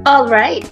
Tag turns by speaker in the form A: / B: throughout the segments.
A: All right.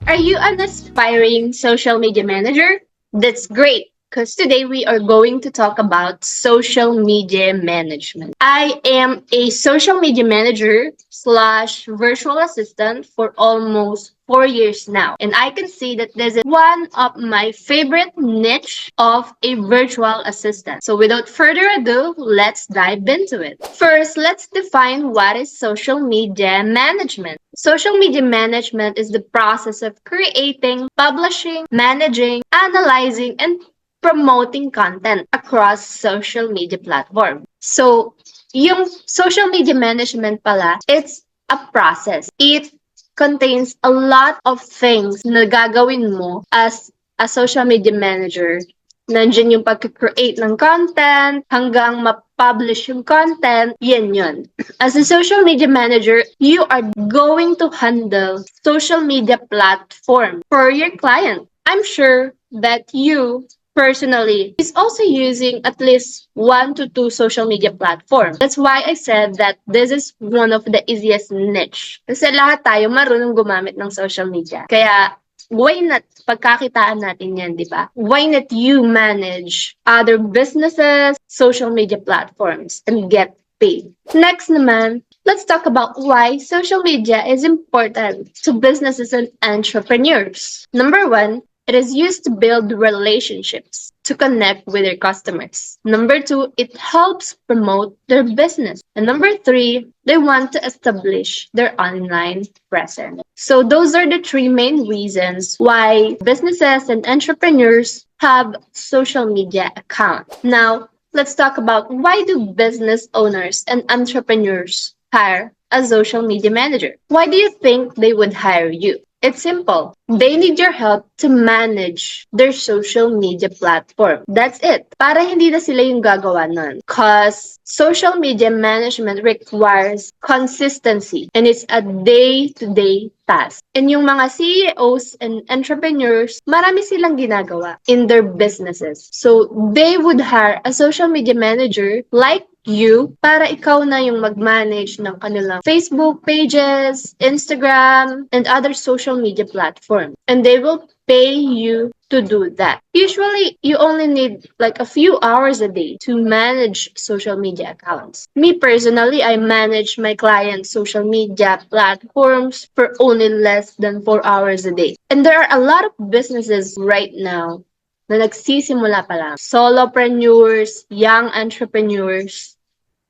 A: Are you an aspiring social media manager? That's great, because today we are going to talk about social media management. I am a social media manager slash virtual assistant for almost 4 years now. And I can say that this is one of my favorite niche of a virtual assistant. So without further ado, let's dive into it. First, let's define what is social media management. Social media management is the process of creating, publishing, managing, analyzing, and promoting content across social media platform. So, yung social media management pala, it's a process. It contains a lot of things na gagawin mo as a social media manager. Nandiyan yung pag-create ng content, hanggang ma-publish yung content, yan yun. As a social media manager, you are going to handle social media platform for your client. I'm sure that you personally is also using at least 1 to 2 social media platforms. That's why I said that this is one of the easiest niche. Kasi lahat tayo marunong gumamit ng social media. Kaya why not pagkakitaan natin yan, di ba? Why not you manage other businesses, social media platforms, and get paid? Next naman, let's talk about why social media is important to businesses and entrepreneurs. Number one, it is used to build relationships, to connect with their customers. Number two, it helps promote their business. And number three, they want to establish their online presence. So those are the three main reasons why businesses and entrepreneurs have social media accounts. Now, let's talk about why do business owners and entrepreneurs hire a social media manager? Why do you think they would hire you? It's simple. They need your help to manage their social media platform. That's it. Para hindi na sila yung gagawa nun. Cause social media management requires consistency and it's a day-to-day task. And yung mga CEOs and entrepreneurs, marami silang ginagawa in their businesses. So they would hire a social media manager like you para ikaw na yung mag-manage ng kanilang Facebook pages, Instagram, and other social media platforms. And they will pay you to do that. Usually, you only need like a few hours a day to manage social media accounts. Me personally, I manage my clients' social media platforms for only less than 4 hours a day. And there are a lot of businesses right now na nagsisimula pa lang. Solopreneurs, young entrepreneurs,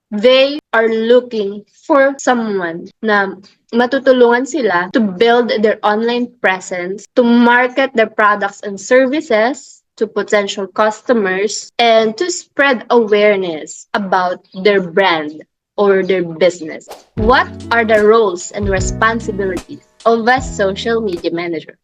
A: they are looking for someone na matutulungan sila to build their online presence, to market their products and services to potential customers, and to spread awareness about their brand or their business. What are the roles and responsibilities of a social media manager?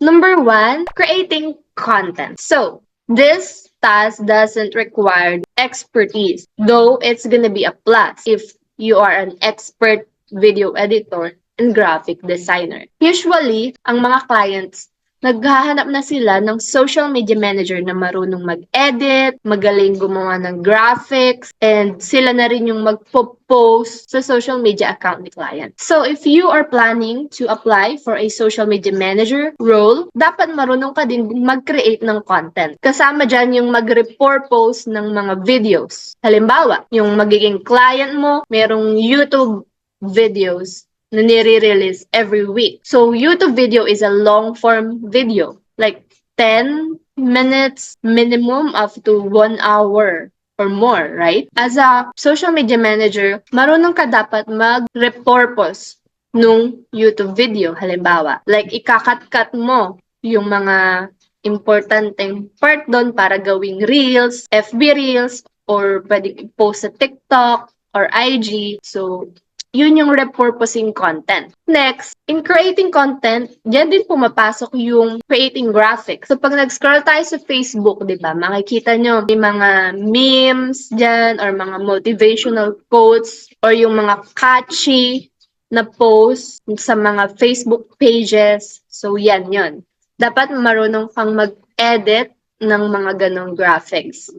A: Number one, creating content. So, this task doesn't require expertise, though it's gonna be a plus if you are an expert video editor and graphic designer. Usually, ang mga clients, naghahanap na sila ng social media manager na marunong mag-edit, magaling gumawa ng graphics, and sila na rin yung magpo-post sa social media account ni client. So if you are planning to apply for a social media manager role, dapat marunong ka din mag-create ng content. Kasama dyan yung mag-report post ng mga videos. Halimbawa, yung magiging client mo, merong YouTube videos na nire-release every week. So, YouTube video is a long-form video, like 10 minutes minimum up to 1 hour or more, right? As a social media manager, marunong ka dapat mag-repurpose nung YouTube video, halimbawa. Like, ikakat-cut mo yung mga importanteng part doon para gawing reels, FB reels, or pwedeng i-post sa TikTok or IG. So, yun yung repurposing content. Next, in creating content, diyan din pumapasok yung creating graphics. So, pag nag-scroll tayo sa Facebook, di ba, makikita nyo may mga memes dyan or mga motivational quotes or yung mga catchy na posts sa mga Facebook pages. So, yan yun. Dapat marunong kang mag-edit ng mga ganong graphics.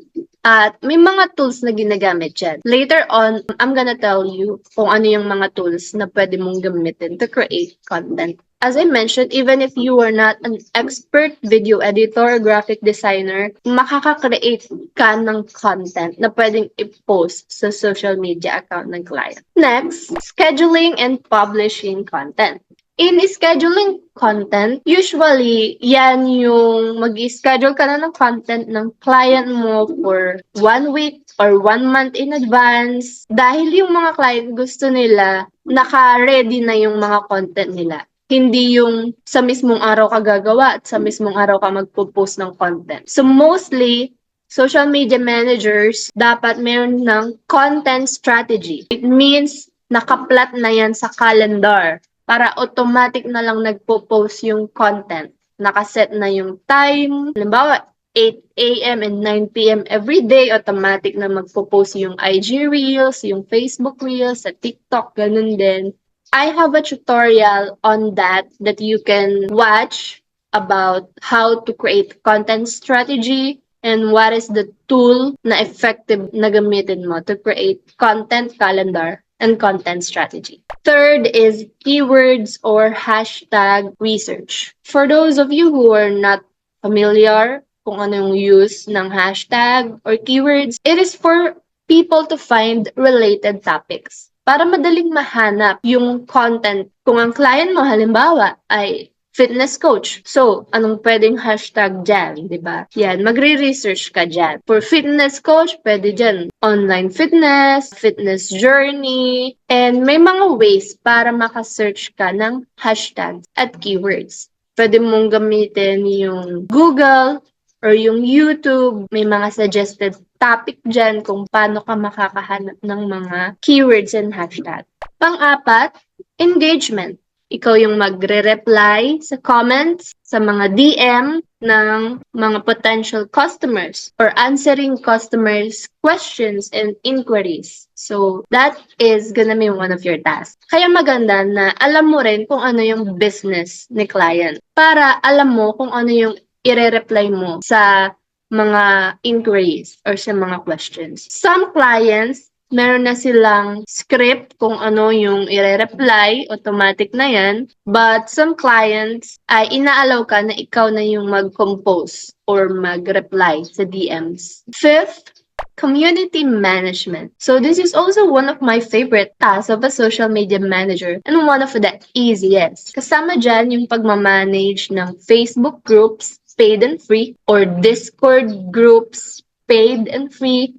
A: At may mga tools na ginagamit dyan. Later on, I'm gonna tell you kung ano yung mga tools na pwede mong gamitin to create content. As I mentioned, even if you are not an expert video editor or graphic designer, makaka-create ka ng content na pwedeng i-post sa social media account ng client. Next, scheduling and publishing content. In scheduling content, usually, yan yung mag-schedule ka na ng content ng client mo for 1 week or 1 month in advance. Dahil yung mga client gusto nila, naka-ready na yung mga content nila. Hindi yung sa mismong araw ka gagawa at sa mismong araw ka magpo-post ng content. So mostly, social media managers dapat meron ng content strategy. It means nakaplat na yan sa calendar para automatic na lang nagpo-post yung content. Nakaset na yung time. Halimbawa, 8 a.m. and 9 p.m. every day, automatic na magpo-post yung IG Reels, yung Facebook Reels, sa TikTok, ganun din. I have a tutorial on that you can watch about how to create content strategy and what is the tool na effective na gamitin mo to create content calendar and content strategy. Third is keywords or hashtag research. For those of you who are not familiar kung ano yung use ng hashtag or keywords, it is for people to find related topics. Para madaling mahanap yung content. Kung ang client mo, halimbawa, ay fitness coach. So, anong pwedeng hashtag dyan, di ba? Yan, magre-research ka dyan. For fitness coach, pwede dyan. Online fitness, fitness journey, and may mga ways para makasearch ka ng hashtags at keywords. Pwede mong gamitin yung Google or yung YouTube. May mga suggested topic dyan kung paano ka makakahanap ng mga keywords and hashtags. Pang-apat, engagement. Ikaw yung magre-reply sa comments, sa mga DM ng mga potential customers or answering customers' questions and inquiries. So, that is gonna be one of your tasks. Kaya maganda na alam mo rin kung ano yung business ni client para alam mo kung ano yung i-reply mo sa mga inquiries or sa mga questions. Some clients, meron na silang script kung ano yung i-reply, automatic na yan. But some clients ay inaalaw ka na ikaw na yung mag-compose or mag-reply sa DMs. Fifth, community management. So this is also one of my favorite tasks of a social media manager and one of the easiest. Kasama dyan yung pagmamanage ng Facebook groups, paid and free, or Discord groups, paid and free.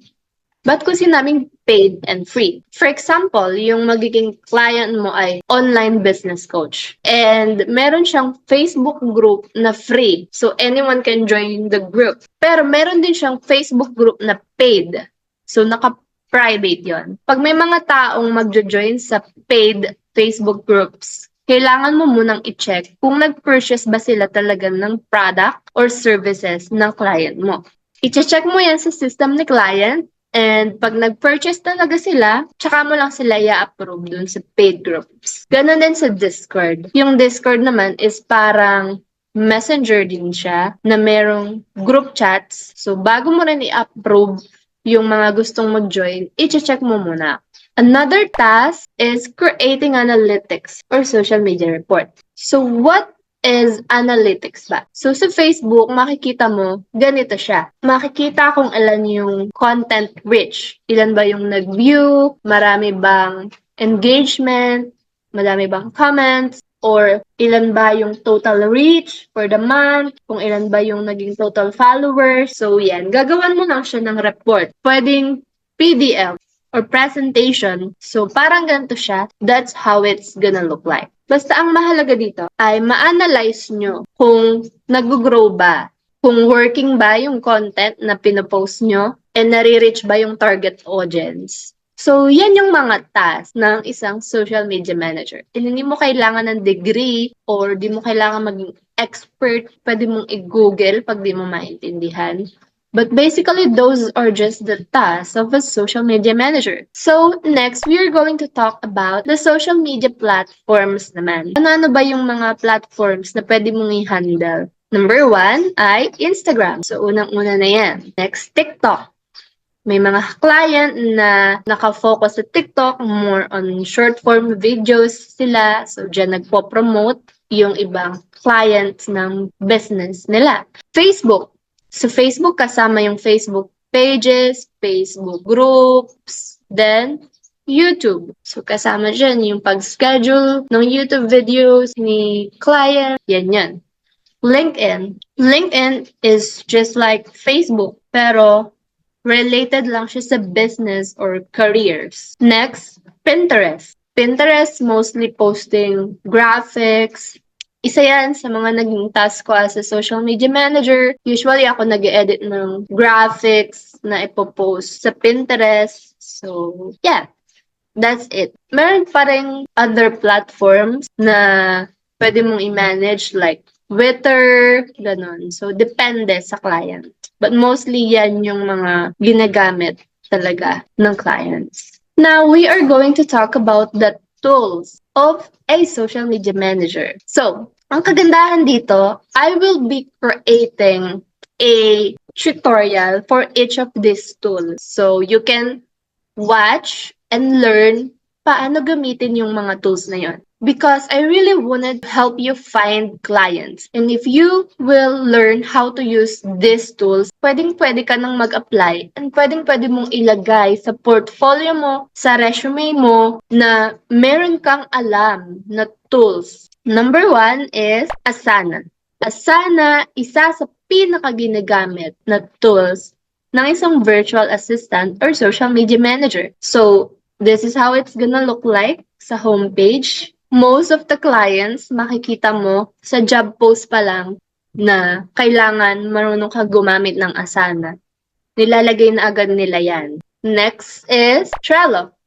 A: Ba't ko sinabing paid and free? For example, yung magiging client mo ay online business coach. And meron siyang Facebook group na free. So anyone can join the group. Pero meron din siyang Facebook group na paid. So naka-private yon. Pag may mga taong magjo-join sa paid Facebook groups, kailangan mo munang i-check kung nag-purchase ba sila talaga ng product or services ng client mo. I-check mo yan sa system ni client. And pag nag-purchase talaga sila, tsaka mo lang sila i-approve dun sa paid groups. Ganon din sa Discord. Yung Discord naman is parang messenger din siya na merong group chats. So bago mo rin i-approve yung mga gustong mag-join, i-check mo muna. Another task is creating analytics or social media report. So what is analytics ba? So sa Facebook, makikita mo, ganito siya. Makikita kung ilan yung content reach. Ilan ba yung nag-view, marami bang engagement, marami bang comments, or ilan ba yung total reach for the month, kung ilan ba yung naging total followers. So yan, gagawan mo lang siya ng report. Pwedeng PDF or presentation. So parang ganito siya. That's how it's gonna look like. Basta ang mahalaga dito ay ma-analyze nyo kung nag-grow ba, kung working ba yung content na pinopost nyo, and nare-reach ba yung target audience. So, yan yung mga tasks ng isang social media manager. And hindi mo kailangan ng degree or di mo kailangan maging expert. Pwede mong i-google pag di mo maintindihan. But basically, those are just the tasks of a social media manager. So, next, we are going to talk about the social media platforms naman. Ano ba yung mga platforms na pwede mong i-handle? Number 1 ay Instagram. So, unang-una na yan. Next, TikTok. May mga client na nakafocus sa TikTok, more on short form videos sila. So, dyan nagpo-promote yung ibang clients ng business nila. Facebook. Sa Facebook, kasama yung Facebook pages, Facebook groups, then YouTube. So, kasama dyan yung pag-schedule ng YouTube videos ni client. Yan. LinkedIn. LinkedIn is just like Facebook, pero related lang siya sa business or careers. Next, Pinterest. Pinterest mostly posting graphics. Isa yan sa mga naging task ko as a social media manager. Usually ako nag-edit ng graphics na ipopost sa Pinterest. So, yeah. That's it. Meron pa rin other platforms na pwede mong i-manage like Twitter, ganun. So, depende sa client. But mostly yan yung mga ginagamit talaga ng clients. Now, we are going to talk about the tools of a social media manager. So, ang kagandahan dito, I will be creating a tutorial for each of these tools. So, you can watch and learn paano gamitin yung mga tools na yon. Because I really wanted to help you find clients. And if you will learn how to use these tools, pwedeng-pwede ka nang mag-apply and pwedeng-pwede mong ilagay sa portfolio mo, sa resume mo, na meron kang alam na tools. Number 1 is Asana. Asana, isa sa pinaka-ginagamit na tools ng isang virtual assistant or social media manager. So, this is how it's gonna look like sa homepage. Most of the clients, makikita mo sa job post pa lang na kailangan marunong ka gumamit ng Asana. Nilalagay na agad nila yan. Next is Trello.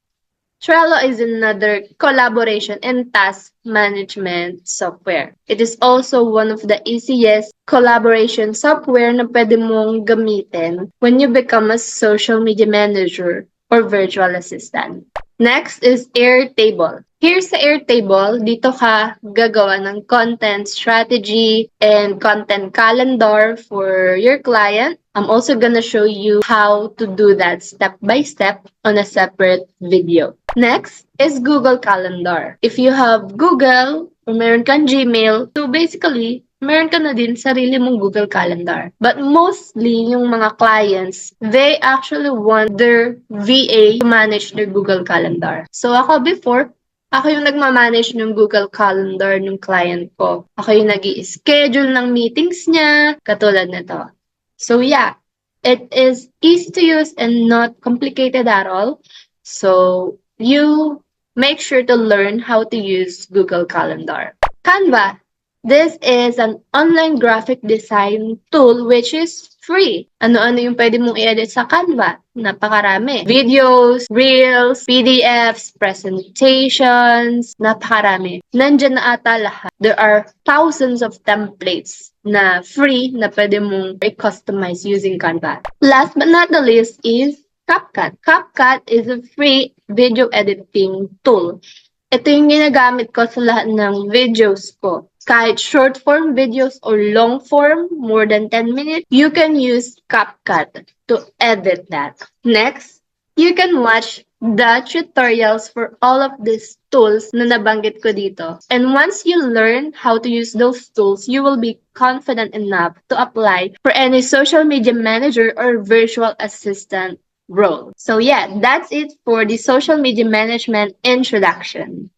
A: Trello is another collaboration and task management software. It is also one of the easiest collaboration software na pwede mong gamitin when you become a social media manager or virtual assistant. Next is Airtable. Here's the Airtable. Dito ka gagawa ng content strategy and content calendar for your client. I'm also gonna show you how to do that step by step on a separate video. Next is Google Calendar. If you have Google or meron kang Gmail, so basically, meron ka na din sarili mong Google Calendar. But mostly, yung mga clients, they actually want their VA to manage their Google Calendar. So ako before, ako yung nagmamanage ng Google Calendar ng client ko. Ako yung nag-i-schedule ng meetings niya, katulad nito. So yeah, it is easy to use and not complicated at all. So you make sure to learn how to use Google Calendar. Canva. This is an online graphic design tool which is free. Ano-ano yung pwede mong i-edit sa Canva? Napakarami. Videos, reels, PDFs, presentations, napakarami. Nandyan na ata lahat. There are thousands of templates na free na pwede mong i-customize using Canva. Last but not the least is CapCut. CapCut is a free video editing tool. Ito yung ginagamit ko sa lahat ng videos ko. Kahit short form videos or long form, more than 10 minutes, you can use CapCut to edit that. Next, you can watch the tutorials for all of these tools na nabanggit ko dito. And once you learn how to use those tools, you will be confident enough to apply for any social media manager or virtual assistant role. So yeah, that's it for the social media management introduction.